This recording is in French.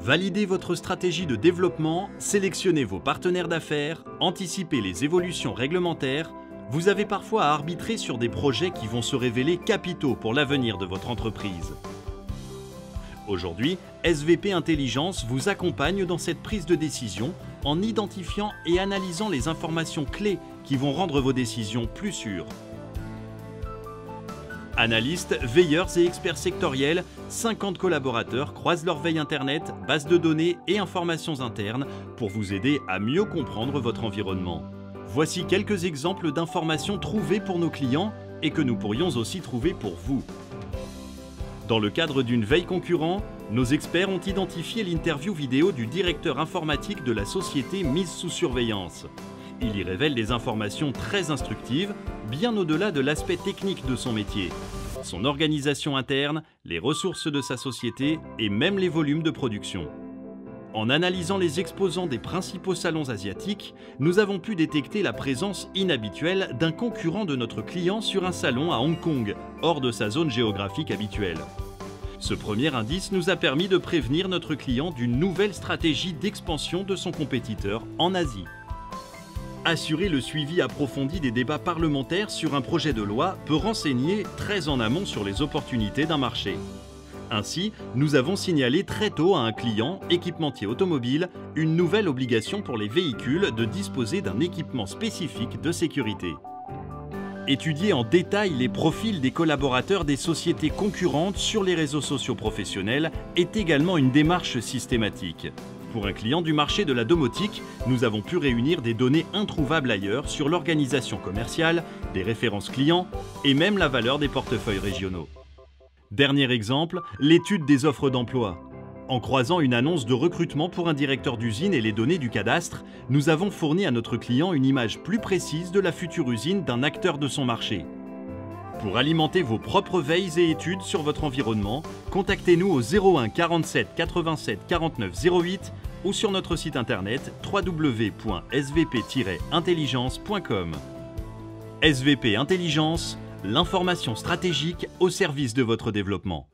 Validez votre stratégie de développement, sélectionnez vos partenaires d'affaires, anticipez les évolutions réglementaires. Vous avez parfois à arbitrer sur des projets qui vont se révéler capitaux pour l'avenir de votre entreprise. Aujourd'hui, SVP Intelligence vous accompagne dans cette prise de décision en identifiant et analysant les informations clés qui vont rendre vos décisions plus sûres. Analystes, veilleurs et experts sectoriels, 50 collaborateurs croisent leur veille Internet, bases de données et informations internes pour vous aider à mieux comprendre votre environnement. Voici quelques exemples d'informations trouvées pour nos clients et que nous pourrions aussi trouver pour vous. Dans le cadre d'une veille concurrent, nos experts ont identifié l'interview vidéo du directeur informatique de la société mise sous surveillance. Il y révèle des informations très instructives, bien au-delà de l'aspect technique de son métier. Son organisation interne, les ressources de sa société et même les volumes de production. En analysant les exposants des principaux salons asiatiques, nous avons pu détecter la présence inhabituelle d'un concurrent de notre client sur un salon à Hong Kong, hors de sa zone géographique habituelle. Ce premier indice nous a permis de prévenir notre client d'une nouvelle stratégie d'expansion de son compétiteur en Asie. Assurer le suivi approfondi des débats parlementaires sur un projet de loi peut renseigner très en amont sur les opportunités d'un marché. Ainsi, nous avons signalé très tôt à un client, équipementier automobile, une nouvelle obligation pour les véhicules de disposer d'un équipement spécifique de sécurité. Étudier en détail les profils des collaborateurs des sociétés concurrentes sur les réseaux sociaux professionnels est également une démarche systématique. Pour un client du marché de la domotique, nous avons pu réunir des données introuvables ailleurs sur l'organisation commerciale, des références clients et même la valeur des portefeuilles régionaux. Dernier exemple, l'étude des offres d'emploi. En croisant une annonce de recrutement pour un directeur d'usine et les données du cadastre, nous avons fourni à notre client une image plus précise de la future usine d'un acteur de son marché. Pour alimenter vos propres veilles et études sur votre environnement, contactez-nous au 01 47 87 49 08 ou sur notre site internet www.svp-intelligence.com. SVP Intelligence, l'information stratégique au service de votre développement.